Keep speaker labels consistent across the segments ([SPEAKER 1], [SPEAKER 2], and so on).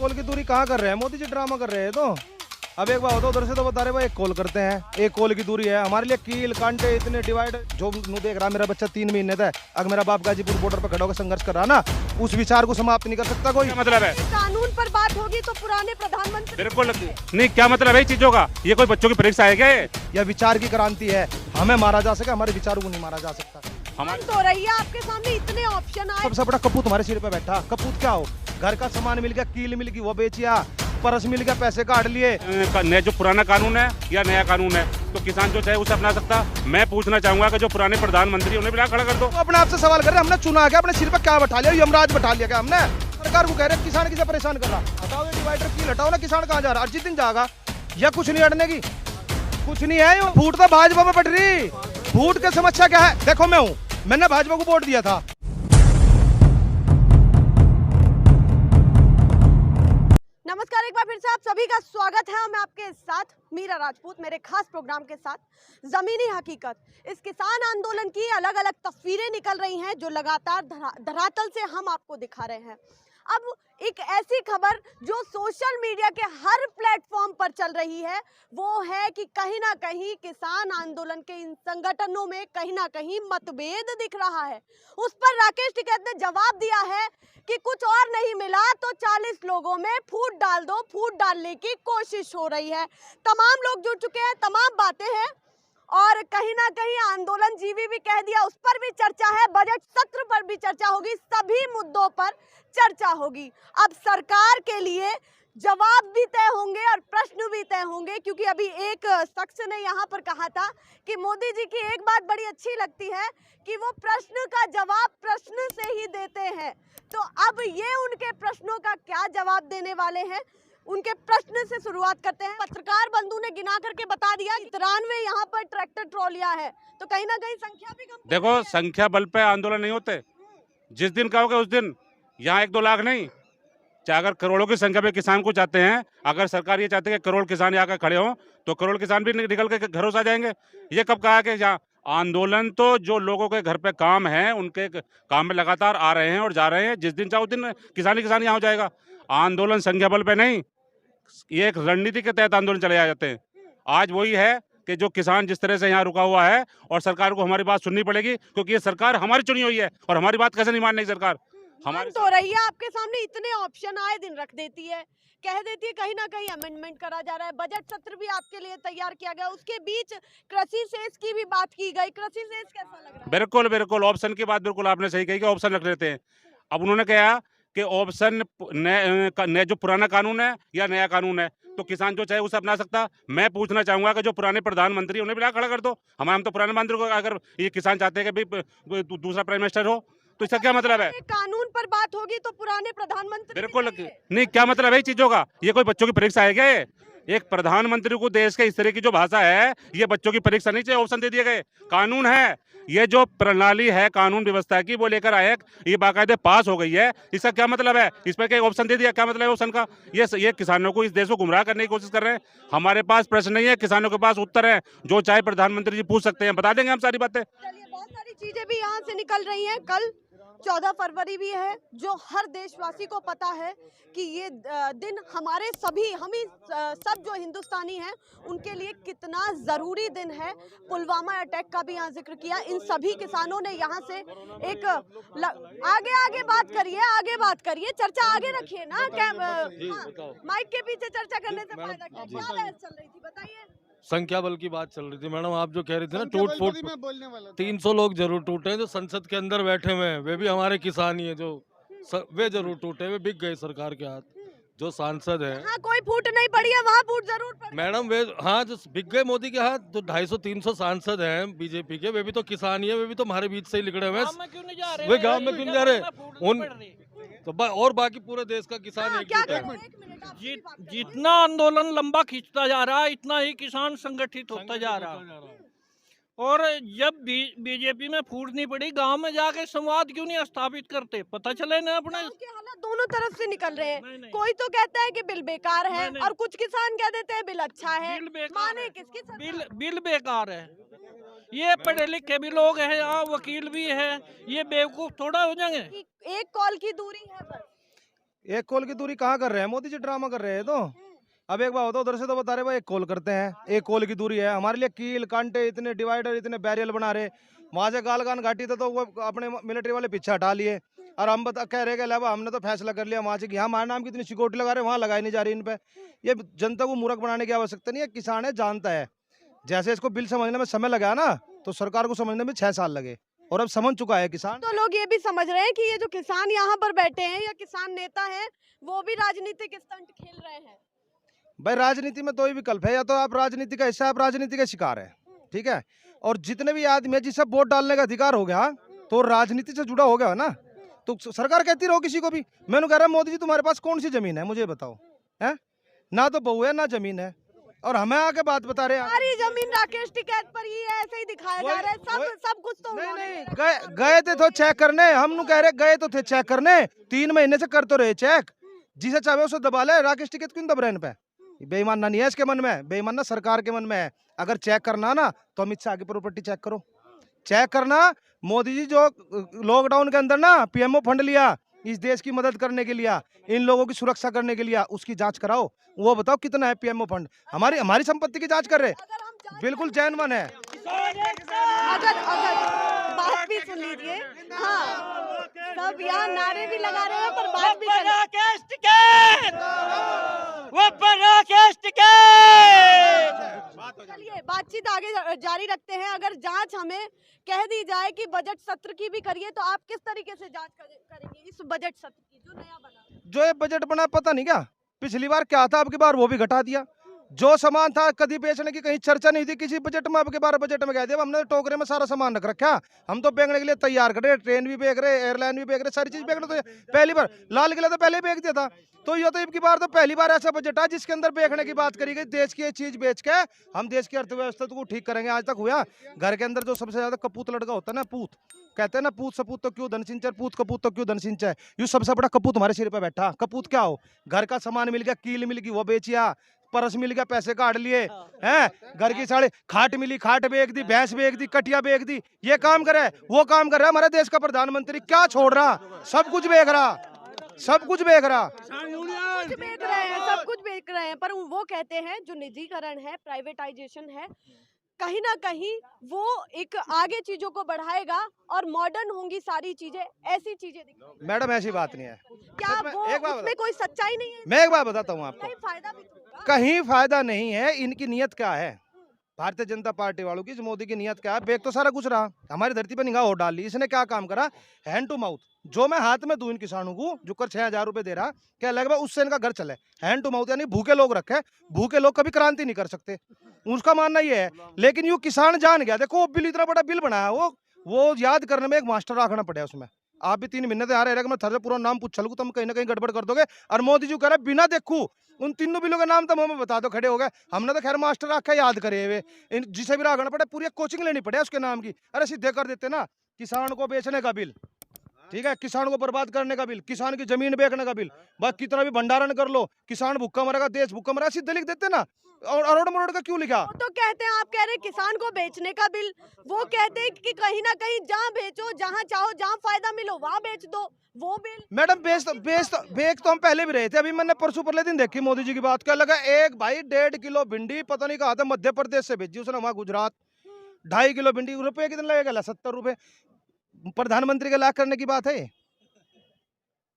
[SPEAKER 1] Call की दूरी कहाँ कर रहे हैं? मोदी जी ड्रामा कर रहे हैं। तो अब एक बात होता उधर से तो बता रहे भाई एक कॉल करते हैं, एक कॉल की दूरी है हमारे लिए। कील कांटे इतने डिवाइड जो नू देख रहा मेरा बच्चा 3 महीने का है, अगर मेरा बाप गाजीपुर बॉर्डर पर खड़ा होकर संघर्ष कर रहा ना, उस विचार को समाप्त नहीं कर सकता कोई।
[SPEAKER 2] क्या मतलब है?
[SPEAKER 3] कानून पर बात होगी तो पुराने प्रधानमंत्री
[SPEAKER 2] बिल्कुल नहीं, क्या मतलब है चीजों का? ये कोई बच्चों की परीक्षा है क्या ये?
[SPEAKER 1] यह विचार की क्रांति है, हमें मारा जा सके, हमारे विचारों को नहीं मारा जा सकता।
[SPEAKER 3] बंद हो रही है, आपके सामने इतने ऑप्शन आए।
[SPEAKER 1] सबसे बड़ा कपूत हमारे सिर पे बैठा। कपूत क्या हो? घर का सामान मिल गया, कील मिल गई वो बेचिया, परस मिल गया पैसे काट लिए।
[SPEAKER 2] नया जो पुराना कानून है या नया कानून है तो किसान जो चाहे उसे अपना सकता। मैं पूछना चाहूंगा कि जो पुराने प्रधानमंत्री उन्हें भी खड़ा कर दो।
[SPEAKER 1] तो अपने आप से सवाल कर रहे हैं, हमने चुना क्या? अपने सिर पे क्या बैठा लिया? यमराज बैठा लिया क्या हमने? सरकार को कह रहे हैं किसान किसे परेशान कर रहा? हटाओ ये डिवाइडर, कील हटाओ ना। किसान कहाँ जा रहा? जिस दिन जाएगा या कुछ नहीं अड़ने की, कुछ नहीं है। फूट तो भाजपा में पड़ रही। फूट की समस्या क्या है? देखो मैं हूँ, मैंने भाजपा को वोट दिया था।
[SPEAKER 3] नमस्कार, एक बार फिर से आप सभी का स्वागत है। मैं आपके साथ मीरा राजपूत, मेरे खास प्रोग्राम के साथ जमीनी हकीकत। इस किसान आंदोलन की अलग अलग तस्वीरें निकल रही हैं जो लगातार धरातल से हम आपको दिखा रहे हैं। अब एक ऐसी खबर जो सोशल मीडिया के हर प्लेटफॉर्म पर चल रही है वो है कि कहीं ना कहीं किसान आंदोलन के इन संगठनों में कहीं ना कहीं मतभेद दिख रहा है। उस पर राकेश टिकैत ने जवाब दिया है कि कुछ और नहीं मिला तो 40 लोगों में फूट डाल दो। फूट डालने की कोशिश हो रही है। तमाम लोग जुड़ चुके हैं, तमाम बातें हैं और कहीं ना कहीं आंदोलन जीवी भी कह दिया, उस पर भी चर्चा है। बजट सत्र पर भी चर्चा होगी, सभी मुद्दों पर चर्चा होगी। अब सरकार के लिए जवाब भी तय होंगे और प्रश्न भी तय होंगे, क्योंकि अभी एक शख्स ने यहाँ पर कहा था कि मोदी जी की एक बात बड़ी अच्छी लगती है कि वो प्रश्न का जवाब प्रश्न से ही देते हैं। तो अब ये उनके प्रश्नों का क्या जवाब देने वाले हैं, उनके प्रश्न से शुरुआत करते हैं। पत्रकार बंधु ने गिना करके बता दिया 93 यहाँ पर ट्रैक्टर ट्रॉलियां है, तो कहीं ना कहीं संख्या भी कम।
[SPEAKER 2] देखो, संख्या बल पे आंदोलन नहीं होते। जिस दिन कहोगे उस दिन यहाँ 1-2 लाख नहीं, चाहे अगर करोड़ों की संख्या में किसान को चाहते हैं, अगर सरकार ये चाहती है कि करोड़ किसान यहाँ खड़े हों तो करोड़ किसान भी निकल के घरों से आ जाएंगे। ये कब कहा कि यहाँ आंदोलन तो जो लोगों के घर पे काम है उनके काम में लगातार आ रहे हैं और जा रहे हैं। जिस दिन चाहो उस दिन किसान ही किसान यहाँ हो जाएगा। आंदोलन संख्या बल पे नहीं, ये एक रणनीति के तहत आंदोलन चले जाते हैं। आज वही है कि जो किसान जिस तरह से यहाँ रुका हुआ है और सरकार को हमारी बात सुननी पड़ेगी, क्योंकि ये सरकार हमारी चुनी हुई है और हमारी बात कैसे नहीं मानेगी सरकार?
[SPEAKER 3] हमारी तो रही है, आपके सामने इतने ऑप्शन आए दिन रख देती है, कह देती है कहीं ना कहीं अमेंडमेंट करा जा रहा है। बजट सत्र भी आपके लिए तैयार किया गया, उसके बीच कृषि सेस की भी बात की गई। कृषि सेस कैसा लग रहा है?
[SPEAKER 2] बिल्कुल बिल्कुल, ऑप्शन की बात बिल्कुल आपने सही कही कि ऑप्शन रख लेते हैं। अब उन्होंने कहा कि ऑप्शन नए जो पुराना कानून है या नया कानून है तो किसान जो चाहे उसे अपना सकता। मैं पूछना चाहूंगा कि जो पुराने प्रधानमंत्री उन्हें भी खड़ा कर दो। हम तो पुराने मंत्री को, अगर ये किसान चाहते हैं कि भाई दूसरा प्राइम मिनिस्टर हो तो इसका क्या मतलब है?
[SPEAKER 3] कानून पर बात होगी तो पुराने प्रधानमंत्री
[SPEAKER 2] बिल्कुल नहीं, क्या मतलब है चीजों का? ये कोई बच्चों की परीक्षा है क्या ये? एक प्रधानमंत्री को देश के इस तरह की जो भाषा है, ये बच्चों की परीक्षा नहीं चाहिए। ऑप्शन दे दिए गए, कानून है, ये जो प्रणाली है कानून व्यवस्था की वो लेकर आए, ये बाकायदे पास हो गई है। इसका क्या मतलब है? इस पर क्या ऑप्शन दे दिया, क्या मतलब है ऑप्शन का? ये किसानों को, इस देश को गुमराह करने की कोशिश कर रहे हैं। हमारे पास प्रश्न नहीं है, किसानों के पास उत्तर है। जो चाहे प्रधानमंत्री जी पूछ सकते हैं, बता देंगे हम सारी बातें।
[SPEAKER 3] चलिए, बहुत सारी चीजें भी यहाँ से निकल रही हैं। कल 14 फरवरी भी है, जो हर देशवासी को पता है कि ये दिन हमारे सभी, हम ही सब जो हिंदुस्तानी हैं उनके लिए कितना ज़रूरी दिन है। पुलवामा अटैक का भी यहाँ जिक्र किया। इन सभी किसानों ने यहाँ से एक आगे बात करिए, चर्चा आगे रखिए ना। माइक के पीछे चर्चा करने से फायदा क्या? क्या बहस चल रही थी, बताइए।
[SPEAKER 4] संख्या बल की बात चल रही थी मैडम, आप जो कह रही थी ना टूट फूट, 300 लोग जरूर टूटे हैं जो संसद के अंदर बैठे हुए हैं, वे भी हमारे किसान ही है। जो वे जरूर टूटे, वे बिक गए सरकार के हाथ। जो सांसद है,
[SPEAKER 3] हाँ, कोई फूट नहीं पड़ी है, वहाँ फूट जरूर पड़ी
[SPEAKER 4] मैडम वे, हाँ, जो बिक गए मोदी के हाथ। जो 250-300 सांसद हैं बीजेपी के, वे भी तो किसान ही है, वे भी तो हमारे बीच से ही निकले हुए हैं। वे गाँव में क्यों नहीं जा रहे? उन तो और बाकी पूरे देश का किसान एकजुट है।
[SPEAKER 5] जितना आंदोलन लंबा खींचता जा रहा है इतना ही किसान संगठित होता जा रहा है। और जब बीजेपी में फूट नहीं पड़ी, गांव में जाके संवाद क्यों नहीं स्थापित करते? पता चले ना अपने
[SPEAKER 3] के हालात दोनों तरफ से निकल रहे हैं। कोई तो कहता है कि बिल बेकार है और कुछ किसान कह देते हैं बिल अच्छा है। माने किसकी सरकार?
[SPEAKER 5] बिल बेकार है। ये पढ़े लिखे भी लोग हैं यहाँ, वकील भी है, ये बेवकूफ थोड़ा हो जाएंगे।
[SPEAKER 3] एक कॉल की दूरी है बस।
[SPEAKER 1] एक कॉल की दूरी कहाँ कर रहे हैं? मोदी जी ड्रामा कर रहे हैं। तो अब एक बात होता, उधर से तो बता रहे भाई एक कॉल करते हैं, एक कॉल की दूरी है। हमारे लिए कील कांटे इतने डिवाइडर इतने बैरियल बना रहे, वहां से गालगान घाटी तो वो अपने मिलिट्री वाले पीछे हटा लिए, और हम कह रहे कि हमने तो फैसला कर लिया वहां से कि यहाँ हमारे नाम की इतनी सिक्योरिटी लगा रहे, वहाँ लगाई नहीं जा रही इन पे। ये जनता को मूर्ख बनाने की आवश्यकता नहीं है। किसान है, जानता है। जैसे इसको बिल समझने में समय लगा ना, तो सरकार को समझने में 6 साल लगे, और अब समझ चुका है किसान।
[SPEAKER 3] तो लोग ये भी समझ रहे हैं कि ये जो किसान यहाँ पर बैठे हैं या किसान नेता हैं, वो भी राजनीतिक स्टंट खेल रहे हैं।
[SPEAKER 1] भाई राजनीति में दो ही विकल्प है, या तो आप राजनीति का हिस्सा, आप राजनीति का शिकार है, ठीक है। और जितने भी आदमी है जिसे वोट डालने का अधिकार हो गया, तो राजनीति से जुड़ा हो गया ना, तो सरकार कहती रहो किसी को भी। मैंने कह रहा मोदी जी तुम्हारे पास कौन सी जमीन है, मुझे बताओ। है ना, तो बहू है ना जमीन है, और हमें आके बात बता रहे हैं।
[SPEAKER 3] सारी जमीन राकेश टिकैत पर ही है, ऐसे ही दिखाया जा रहा है। सब कुछ तो
[SPEAKER 1] नहीं, गए थे तो चेक करने, हम कह रहे गए तो थे चेक करने, 3 महीने से कर तो रहे चेक। जिसे चाहे उसे दबा ले, राकेश टिकैत क्यों दब रहे इन पे? बेईमानना नहीं है इसके मन में, बेईमानना सरकार के मन में है। अगर चेक करना ना, तो अमित शाह की प्रॉपर्टी चेक करो। चेक करना, मोदी जी जो लॉकडाउन के अंदर ना पीएमओ फंड लिया, इस देश की मदद करने के लिए, इन लोगों की सुरक्षा करने के लिए, उसकी जांच कराओ। वो बताओ कितना है पीएमओ फंड। हमारी संपत्ति की जांच कर रहे, बिल्कुल जैनवन है।
[SPEAKER 3] अगर बात भी सुन लीजिए। हाँ, सब यहाँ नारे भी लगा रहे हैं, पर बात भी चलिए बातचीत आगे जारी रखते हैं। अगर जांच हमें कह दी जाए कि बजट सत्र की भी करिए, तो आप किस तरीके से जांच करेंगे इस बजट सत्र की जो नया बना?
[SPEAKER 1] जो ये बजट बना, पता नहीं क्या पिछली बार क्या था, अब की बार वो भी घटा दिया। जो सामान था कभी बेचने की कहीं चर्चा नहीं थी किसी बजट में, अब के बार बजट में कह दिया हमने टोकरे में सारा सामान रख रखा, हम तो बेचने के लिए तैयार कर रहे, ट्रेन भी बेच रहे, एयरलाइन भी बेच रहे, सारी चीज बेचने। तो पहली बार लाल किला तो पहले ही बेच दिया था, तो ये तो इनकी बार तो पहली बार ऐसा बजट है जिसके अंदर बेचने की बात करी गई। देश की ये चीज बेच के हम देश की अर्थव्यवस्था को ठीक करेंगे। आज तक हुआ? घर के अंदर जो सबसे ज्यादा कपूत लड़का होता है ना, पूत कहते हैं ना, पूत सपूत तो क्यों धन सिंचाई, पूत कपूत तो क्यों धन सिंचाई। यूं सबसे बड़ा कपूत हमारे सिर पे बैठा। कपूत क्या हो? घर का सामान मिल गया, कील मिल गई वो बेचिया, परस मिल गया पैसे काट लिए हैं, घर की साढ़े खाट मिली, खाट बेच दी, भैंस बेच दी, कटिया बेच दी। ये काम करे, वो काम कर रहा है हमारे देश का प्रधानमंत्री। क्या छोड़ रहा? सब कुछ बेच रहा, सब कुछ बेच रहा,
[SPEAKER 3] कुछ बेच रहे हैं, सब कुछ बेच रहे हैं। पर वो कहते हैं जो निजीकरण है, प्राइवेटाइजेशन है, कहीं ना कहीं वो एक आगे चीजों को बढ़ाएगा और मॉडर्न होंगी सारी चीजें, ऐसी चीजें दिखेंगी।
[SPEAKER 1] मैडम ऐसी बात नहीं है।
[SPEAKER 3] क्या वो उसमें कोई सच्चाई नहीं है?
[SPEAKER 1] मैं एक बात बताता हूँ आपको,
[SPEAKER 3] कहीं फायदा भी तो होगा।
[SPEAKER 1] कहीं फायदा नहीं है। इनकी नियत क्या है, भारतीय जनता पार्टी वालों की, मोदी की नियत क्या है? बेग तो सारा कुछ रहा, हमारी धरती पे निगाह और डाल ली। इसने क्या काम करा? Hand to mouth. जो मैं हाथ में दूं इन किसानों को, जो कर 6,000 रुपए दे रहा, क्या लगभग उससे इनका घर चले। हैंड टू माउथ, यानी भूखे लोग रखे, भूखे लोग कभी क्रांति नहीं कर सकते, उसका मानना ये है। लेकिन यू किसान जान गया, देखो वो बिल, इतना बड़ा बिल बनाया, वो याद करने में एक मास्टर रखना पड़ा उसमें। आप भी 3 महीने से आ रहे, मैं थर्ड पूरा नाम पूछ चलूँ तो हम कहीं ना कहीं गड़बड़ कर दोगे। और मोदी जी कह रहे बिना देखू उन तीनों बिलों का नाम तो हमें बता दो, खड़े हो गए। हमने तो खैर मास्टर रखा, याद करे हुए, जिसे भी रखना पड़े, पूरी कोचिंग लेनी पड़े उसके नाम की। अरे सीधे कर देते ना, किसान को बेचने का बिल, ठीक है, किसान को बर्बाद करने का बिल, किसान की जमीन बेचने का बिल, बस कितना भी भंडारण कर लो, किसान भूखा मरेगा, देश भूखा मरेगा, सीधे लिख देते ना। और अरोड़ मरोड़ का क्यों लिखा?
[SPEAKER 3] वो तो कहते हैं, आप कह रहे किसान को बेचने का बिल, वो कहते हैं कि कहीं ना कहीं जहाँ बेचो, जहाँ चाहो, जहाँ फायदा मिलो वहाँ बेच दो, वो बिल।
[SPEAKER 1] मैडम बेच तो हम पहले भी रहे थे। अभी मैंने परसों परले दिन देखी मोदी जी की बात, क्या लगा, एक भाई 1.5 किलो भिंडी पता नहीं कहा था, मध्य प्रदेश से भेजी उसने, वहाँ गुजरात। 2.5 किलो भिंडी रुपये कितने लगेगा? 70 रुपए। प्रधानमंत्री के लाख करने की बात है।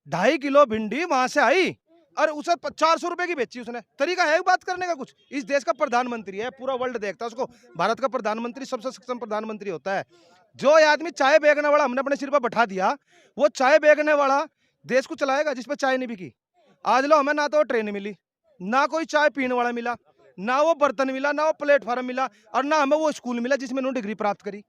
[SPEAKER 1] 2.5 किलो भिंडी वहां से आई और उसे 400 रुपए की बेची उसने। तरीका है बात करने का कुछ? इस देश का प्रधानमंत्री है, पूरा वर्ल्ड देखता है उसको। भारत का प्रधानमंत्री सबसे सक्षम प्रधानमंत्री होता है। जो आदमी चाय बेचने वाला हमने अपने सिर पर बैठा दिया, वो चाय बेचने वाला देश को चलाएगा जिसपे चाय नहीं बिकी। आज लो, हमें ना तो ट्रेन मिली, ना कोई चाय पीने वाला मिला, ना वो बर्तन मिला, ना वो प्लेटफॉर्म मिला, और ना हमें वो स्कूल मिला जिसमें उन्होंने डिग्री प्राप्त करी।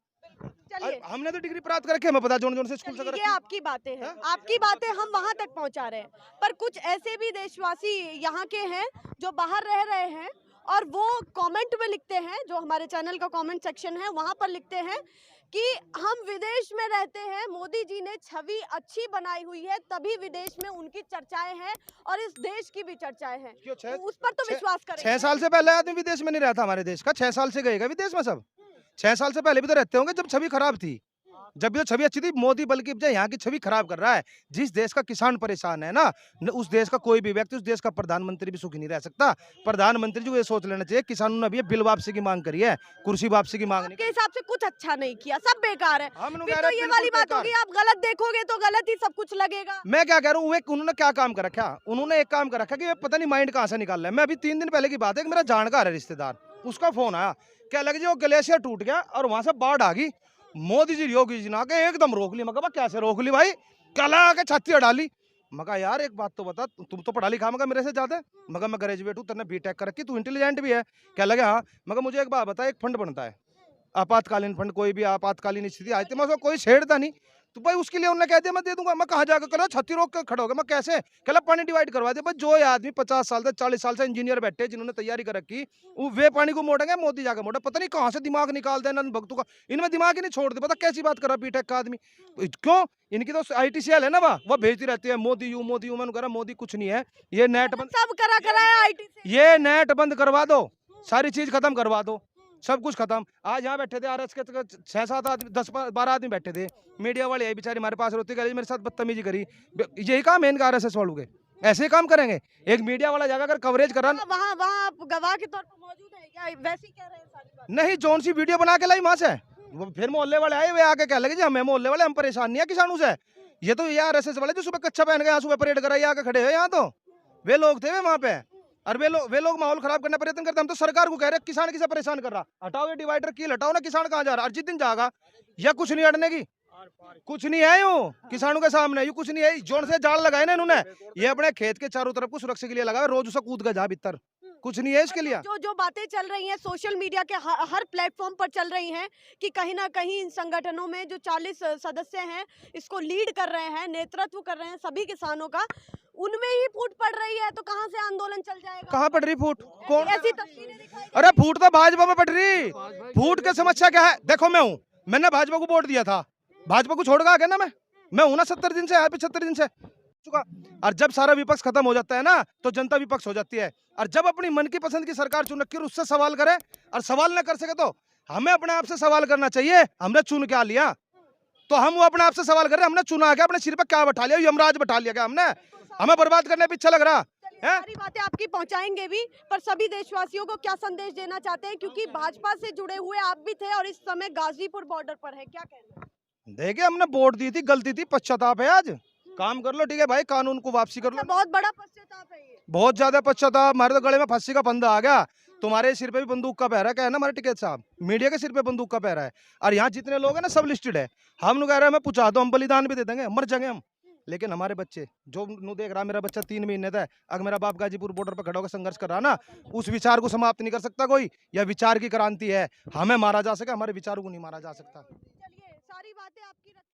[SPEAKER 3] चलिए,
[SPEAKER 1] हमने तो डिग्री प्राप्त करके हमें पता जोन से स्कूल से
[SPEAKER 3] ये आपकी बातें हैं, आपकी बातें हम वहां तक पहुंचा रहे हैं। पर कुछ ऐसे भी देशवासी यहाँ के हैं जो बाहर रह रहे हैं, और वो कमेंट में लिखते हैं, जो हमारे चैनल का कमेंट सेक्शन है वहां पर लिखते हैं कि हम विदेश में रहते हैं, मोदी जी ने छवि अच्छी बनाई हुई है, तभी विदेश में उनकी चर्चाएं हैं और इस देश की भी चर्चाएं हैं। उस पर तो विश्वास करें।
[SPEAKER 1] 6 साल से पहले आदमी विदेश में नहीं रहता हमारे देश का, 6 साल से गएगा विदेश में सब। 6 साल से पहले भी तो रहते होंगे जब छवि खराब थी। जब भी तो छवि अच्छी थी मोदी, बल्कि जो यहाँ की छवि खराब कर रहा है। जिस देश का किसान परेशान है ना, उस देश का कोई भी व्यक्ति, उस देश का प्रधानमंत्री भी सुखी नहीं रह सकता। प्रधानमंत्री जी को ये सोच लेना चाहिए, किसानों ने अभी बिल वापसी की मांग करी है, कुर्सी वापसी की मांग नहीं।
[SPEAKER 3] आपके हिसाब से कुछ अच्छा नहीं किया, सब बेकार है।
[SPEAKER 1] हम लोग
[SPEAKER 3] फिर
[SPEAKER 1] कह
[SPEAKER 3] तो
[SPEAKER 1] रहे हैं
[SPEAKER 3] ये
[SPEAKER 1] बिल्कुल
[SPEAKER 3] वाली बात
[SPEAKER 1] बेकार।
[SPEAKER 3] होगी, आप गलत देखोगे तो गलत ही सब कुछ लगेगा।
[SPEAKER 1] मैं क्या कह रहा हूँ, उन्होंने क्या काम कर रखा, उन्होंने एक काम कर रखा कि ये पता नहीं माइंड कहाँ से निकाल रहा है। मैं अभी 3 दिन पहले की बात है कि मेरा जानकार है रिश्तेदार, उसका फोन आया, क्या लगे जी वो ग्लेशियर टूट गया और वहां से बाढ़ आ गई, मोदी जी योगी जी ने आके एकदम रोक ली। मैं कहा कैसे रोक ली भाई, कला आके छाती अड़ा ली। मैं कहा यार एक बात तो बता, तुम तो पढ़ा लिखा मगर मेरे से ज्यादा। मगर मैं ग्रेजुएट हूँ, तेने बीटेक कर रखी, तू इंटेलिजेंट भी है। क्या लगे हाँ, मगर मुझे एक बात बता, एक फंड बनता है आपातकालीन फंड, कोई भी आपातकालीन स्थिति आई थी, मैं उसको कोई छेड़ता नहीं, तो भाई उसके लिए उन्होंने कह दिया मैं दे दूंगा। मैं कहाँ जाकर कल छत्ती रोक कर खड़ा हो गया, मैं कैसे, कल पानी डिवाइड करवा दिया। भाई जो ये आदमी 50 साल से 40 साल से इंजीनियर बैठे जिन्होंने तैयारी कर रखी, वो वे पानी को मोड़ेंगे, मोदी जाकर मोड़ा। पता नहीं कहाँ से दिमाग निकाल देना भक्तों का, इनमें दिमाग ही नहीं छोड़ दे। पता कैसी बात कर रहा बीटेक का आदमी, क्यों इनकी तो ITCL है ना, वह भेजती रहती है मोदी यू मोदी यू। मैंने कहा मोदी कुछ नहीं है, ये नेट बंद,
[SPEAKER 3] सब करा है IT से।
[SPEAKER 1] ये नेट बंद करवा दो, सारी चीज खत्म करवा दो, सब कुछ खत्म। आज यहाँ बैठे थे RS के 6-7 आदमी, 10-12 आदमी बैठे थे, मीडिया वाले यही बेचारे हमारे पास रोती गई, मेरे साथ बदतमीजी करी। यही काम है इनका RSS वालों के, ऐसे ही काम करेंगे। एक मीडिया वाला जाकर अगर कवरेज करा,
[SPEAKER 3] वहाँ वहाँ आप गवाह के तौर पर मौजूद है क्या, वैसे ही कह रहे हैं सारी बात?
[SPEAKER 1] नहीं जोन सी वीडियो बना के लाई वहां से, वो फिर मोहल्ले वाले आए, वे आके कह लगे जी हमें मोहल्ले वाले, हम परेशान नहीं है किसानों से। ये तो ये RSS वाले जो सुबह कच्चा पहन के यहाँ सुबह परेड कराई आके खड़े हैं यहाँ, तो वे लोग थे वे वहाँ पे। और वे लोग माहौल खराब करने का प्रयत्न करते हैं। हम तो सरकार को कह रहे हैं किसान किसे परेशान कर रहा, हटाओ ये डिवाइडर कील हटाओ ना, किसान कहाँ जा रहा, और जिस दिन जाएगा या कुछ नहीं अड़ने की, कुछ नहीं है यूं किसानों के सामने, यूं कुछ नहीं है। जोन से जाल लगाए ना इन्होंने, ये अपने खेत के चारों तरफ को सुरक्षा के लिए लगाए, रोज उसे कूद के जा भीतर, कुछ नहीं है इसके लिए।
[SPEAKER 3] जो बातें चल रही हैं सोशल मीडिया के हर प्लेटफॉर्म पर चल रही हैं कि कहीं ना कहीं इन संगठनों में जो 40 सदस्य हैं, इसको लीड कर रहे हैं, नेतृत्व कर रहे हैं सभी किसानों का, उनमें ही फूट पड़ रही है, तो कहाँ से आंदोलन चल जाएगा?
[SPEAKER 1] कहाँ पड़ रही फूट, कौन?
[SPEAKER 3] ऐसी तस्वीरें दिखाई।
[SPEAKER 1] अरे फूट तो भाजपा में पड़ रही, फूट की समस्या क्या है? देखो मैं हूँ, मैंने भाजपा को वोट दिया था, भाजपा को छोड़ के आ गया ना मैं हूं ना 70 दिन से, 75 दिन से चुका। और जब सारा विपक्ष खत्म हो जाता है ना, तो जनता विपक्ष हो जाती है। और जब अपनी मन की पसंद की सरकार चुन रखी और उससे सवाल करे, और सवाल न कर सके तो हमें अपने आप से सवाल करना चाहिए, हमने चुन क्या लिया, तो हम वो अपने आप से सवाल कर रहे हैं, हमने चुना क्या, अपने सिर पर क्या बैठा लिया, यमराज बैठा लिया क्या हमने, हमें बर्बाद करने पीछे लग रहा है।
[SPEAKER 3] सारी बातें आपकी पहुंचाएंगे भी, पर सभी देशवासियों को क्या संदेश देना चाहते हैं, क्योंकि भाजपा से जुड़े हुए आप भी थे और इस समय गाजीपुर बॉर्डर पर है, क्या कहना है?
[SPEAKER 1] देखिए हमने वोट दी थी, गलती थी, पश्चाताप है आज, काम कर लो, ठीक है भाई, कानून को वापसी कर लो।
[SPEAKER 3] बहुत बड़ा पश्चाताप है ये,
[SPEAKER 1] बहुत ज्यादा पश्चाताप, हमारे तो गले में फांसी का फंदा आ गया, तुम्हारे सिर पे भी बंदूक का पहरा, क्या है ना हमारे टिकैत साहब, मीडिया के सिर पे बंदूक का पहरा है। और यहाँ जितने लोग हैं ना सब लिस्टेड है, हम लोग कह रहे हैं हमें पूछा दो, हम बलिदान भी दे देंगे, मर जाएंगे हम, लेकिन हमारे बच्चे जो नु देख रहा, मेरा बच्चा 3 महीने था, अगर मेरा बाप गाजीपुर बॉर्डर पर खड़ा होकर संघर्ष कर रहा ना, उस विचार को समाप्त नहीं कर सकता कोई, यह विचार की क्रांति है, हमें मारा जा सके, हमारे विचारों को नहीं मारा जा सकता।